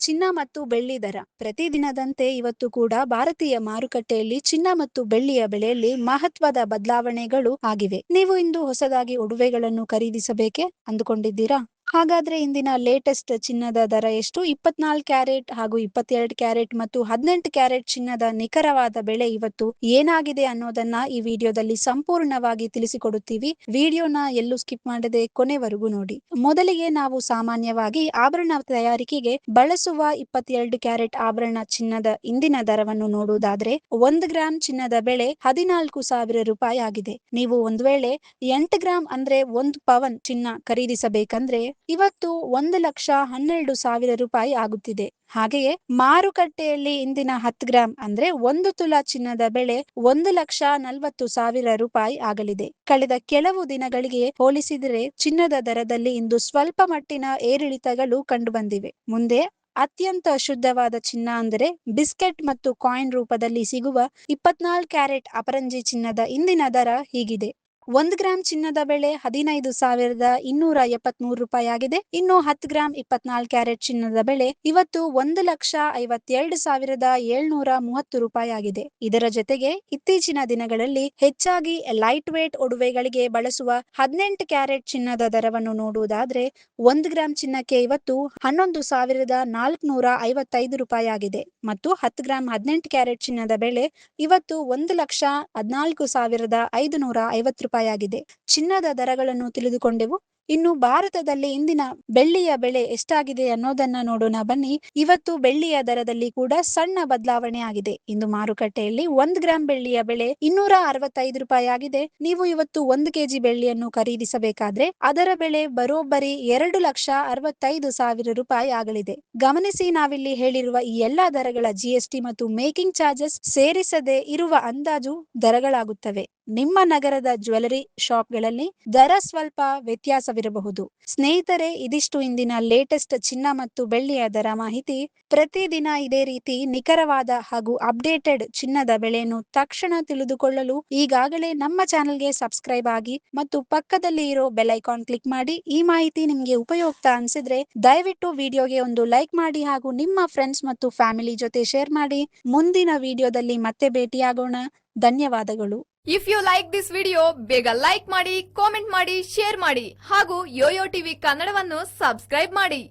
ಚಿನ್ನ ಮತ್ತು ಬೆಳ್ಳಿ ದರ. ಪ್ರತಿದಿನದಂತೆ ಇವತ್ತು ಕೂಡ ಭಾರತೀಯ ಮಾರುಕಟ್ಟೆಯಲ್ಲಿ ಚಿನ್ನ ಮತ್ತು ಬೆಳ್ಳಿಯ ಬೆಲೆಯಲ್ಲಿ ಮಹತ್ವದ ಬದಲಾವಣೆಗಳು ಆಗಿವೆ. ನೀವು ಇಂದು ಹೊಸದಾಗಿ ಒಡವೆಗಳನ್ನು ಖರೀದಿಸಬೇಕೆ ಅಂದುಕೊಂಡಿದ್ದೀರಾ? ಹಾಗಾದ್ರೆ ಇಂದಿನ ಲೇಟೆಸ್ಟ್ ಚಿನ್ನದ ದರ ಎಷ್ಟು? 24 ಕ್ಯಾರೆಟ್ ಹಾಗೂ 22 ಕ್ಯಾರೆಟ್ ಮತ್ತು 18 ಕ್ಯಾರೆಟ್ ಚಿನ್ನದ ನಿಖರವಾದ ಬೆಲೆ ಇವತ್ತು ಏನಾಗಿದೆ ಅನ್ನೋದನ್ನ ಈ ವಿಡಿಯೋದಲ್ಲಿ ಸಂಪೂರ್ಣವಾಗಿ ತಿಳಿಸಿಕೊಡುತ್ತೀವಿ. ವಿಡಿಯೋನ ಎಲ್ಲೂ ಸ್ಕಿಪ್ ಮಾಡದೆ ಕೊನೆವರೆಗೂ ನೋಡಿ. ಮೊದಲಿಗೆ ನಾವು ಸಾಮಾನ್ಯವಾಗಿ ಆಭರಣ ತಯಾರಿಕೆಗೆ ಬಳಸುವ 22 ಕ್ಯಾರೆಟ್ ಆಭರಣ ಚಿನ್ನದ ಇಂದಿನ ದರವನ್ನು ನೋಡುವುದಾದ್ರೆ 1 ಗ್ರಾಂ ಚಿನ್ನದ ಬೆಲೆ 14,000 ರೂಪಾಯಿ ಆಗಿದೆ. ನೀವು ಒಂದು ವೇಳೆ 8 ಗ್ರಾಂ ಅಂದ್ರೆ 1 ಪವನ್ ಚಿನ್ನ ಖರೀದಿಸಬೇಕಂದ್ರೆ ಇವತ್ತು 1,12,000 ರೂಪಾಯಿ ಆಗುತ್ತಿದೆ. ಹಾಗೆಯೇ ಮಾರುಕಟ್ಟೆಯಲ್ಲಿ ಇಂದಿನ 10 ಗ್ರಾಂ ಅಂದ್ರೆ 1 ತುಲಾ ಚಿನ್ನದ ಬೆಲೆ 1,40,000 ರೂಪಾಯಿ ಆಗಲಿದೆ. ಕಳೆದ ಕೆಲವು ದಿನಗಳಿಗೆ ಹೋಲಿಸಿದರೆ ಚಿನ್ನದ ದರದಲ್ಲಿ ಇಂದು ಸ್ವಲ್ಪ ಮಟ್ಟಿನ ಏರಿಳಿತಗಳು ಕಂಡುಬಂದಿವೆ. ಮುಂದೆ ಅತ್ಯಂತ ಶುದ್ಧವಾದ ಚಿನ್ನ ಅಂದರೆ ಬಿಸ್ಕೆಟ್ ಮತ್ತು ಕಾಯಿನ್ ರೂಪದಲ್ಲಿ ಸಿಗುವ 24 ಕ್ಯಾರೆಟ್ ಅಪರಂಜಿ ಚಿನ್ನದ ಇಂದಿನ ದರ ಹೀಗಿದೆ. 1 ಗ್ರಾಂ ಚಿನ್ನದ ಬೆಲೆ 15,273 ರೂಪಾಯಿ ಆಗಿದೆ. ಇನ್ನು 10 ಗ್ರಾಂ 24 ಕ್ಯಾರೆಟ್ ಚಿನ್ನದ ಬೆಲೆ ಇವತ್ತು 1,52,730 ರೂಪಾಯಿ ಆಗಿದೆ. ಇದರ ಜೊತೆಗೆ ಇತ್ತೀಚಿನ ದಿನಗಳಲ್ಲಿ ಹೆಚ್ಚಾಗಿ ಲೈಟ್ ವೇಟ್ ಒಡವೆಗಳಿಗೆ ಬಳಸುವ 18 ಕ್ಯಾರೆಟ್ ಚಿನ್ನದ ದರವನ್ನು ನೋಡುವುದಾದ್ರೆ 1 ಗ್ರಾಂ ಚಿನ್ನಕ್ಕೆ ಇವತ್ತು 11,455 ರೂಪಾಯಿ ಆಗಿದೆ ಮತ್ತು 10 ಗ್ರಾಂ 18 ಕ್ಯಾರೆಟ್ ಚಿನ್ನದ ಬೆಲೆ ಇವತ್ತು 1,14,550 ರೂಪಾಯಿ ಆಗಿದೆ. ಚಿನ್ನದ ದರಗಳನ್ನು ತಿಳಿದುಕೊಂಡೆವು. ಇನ್ನು ಭಾರತದಲ್ಲಿ ಇಂದಿನ ಬೆಳ್ಳಿಯ ಬೆಲೆ ಎಷ್ಟಾಗಿದೆ ಅನ್ನೋದನ್ನ ನೋಡೋಣ ಬನ್ನಿ. ಇವತ್ತು ಬೆಳ್ಳಿಯ ದರದಲ್ಲಿ ಕೂಡ ಸಣ್ಣ ಬದಲಾವಣೆ ಆಗಿದೆ. ಇಂದು ಮಾರುಕಟ್ಟೆಯಲ್ಲಿ 1 ಗ್ರಾಂ ಬೆಳ್ಳಿಯ ಬೆಲೆ 265 ರೂಪಾಯಿ ಆಗಿದೆ. ನೀವು ಇವತ್ತು 1 ಕೆಜಿ ಬೆಳ್ಳಿಯನ್ನು ಖರೀದಿಸಬೇಕಾದ್ರೆ ಅದರ ಬೆಲೆ ಬರೋಬ್ಬರಿ 2,65,000 ರೂಪಾಯಿ ಆಗಲಿದೆ. ಗಮನಿಸಿ, ನಾವಿಲ್ಲಿ ಹೇಳಿರುವ ಈ ಎಲ್ಲಾ ದರಗಳ GST ಮತ್ತು ಮೇಕಿಂಗ್ ಚಾರ್ಜಸ್ ಸೇರಿಸದೆ ಇರುವ ಅಂದಾಜು ದರಗಳಾಗುತ್ತವೆ. ನಿಮ್ಮ ನಗರದ ಜ್ಯುವೆಲರಿ ಶಾಪ್ಗಳಲ್ಲಿ ದರ ಸ್ವಲ್ಪ ವ್ಯತ್ಯಾಸವಿರಬಹುದು. ಸ್ನೇಹಿತರೆ, ಇದಿಷ್ಟು ಇಂದಿನ ಲೇಟೆಸ್ಟ್ ಚಿನ್ನ ಮತ್ತು ಬೆಳ್ಳಿಯ ದರ ಮಾಹಿತಿ. ಪ್ರತಿದಿನ ಇದೇ ರೀತಿ ನಿಖರವಾದ ಹಾಗೂ ಅಪ್ಡೇಟೆಡ್ ಚಿನ್ನದ ಬೆಲೆಯನ್ನು ತಕ್ಷಣ ತಿಳಿದುಕೊಳ್ಳಲು ಈಗಾಗಲೇ ನಮ್ಮ ಚಾನೆಲ್ಗೆ ಸಬ್ಸ್ಕ್ರೈಬ್ ಆಗಿ ಮತ್ತು ಪಕ್ಕದಲ್ಲಿ ಇರೋ ಬೆಲ್ ಐಕಾನ್ ಕ್ಲಿಕ್ ಮಾಡಿ. ಈ ಮಾಹಿತಿ ನಿಮಗೆ ಉಪಯುಕ್ತ ಅನ್ಸಿದ್ರೆ ದಯವಿಟ್ಟು ವಿಡಿಯೋಗೆ ಒಂದು ಲೈಕ್ ಮಾಡಿ ಹಾಗೂ ನಿಮ್ಮ ಫ್ರೆಂಡ್ಸ್ ಮತ್ತು ಫ್ಯಾಮಿಲಿ ಜೊತೆ ಶೇರ್ ಮಾಡಿ. ಮುಂದಿನ ವಿಡಿಯೋದಲ್ಲಿ ಮತ್ತೆ ಭೇಟಿಯಾಗೋಣ. ಧನ್ಯವಾದಗಳು. If you like this video ಬೇಗ ಲೈಕ್ ಮಾಡಿ, ಕಾಮೆಂಟ್ ಮಾಡಿ, ಶೇರ್ ಮಾಡಿ ಹಾಗೂ ಯೋಯೋ ಟಿವಿ ಕನ್ನಡವನ್ನು ಸಬ್ಸ್ಕ್ರೈಬ್ ಮಾಡಿ.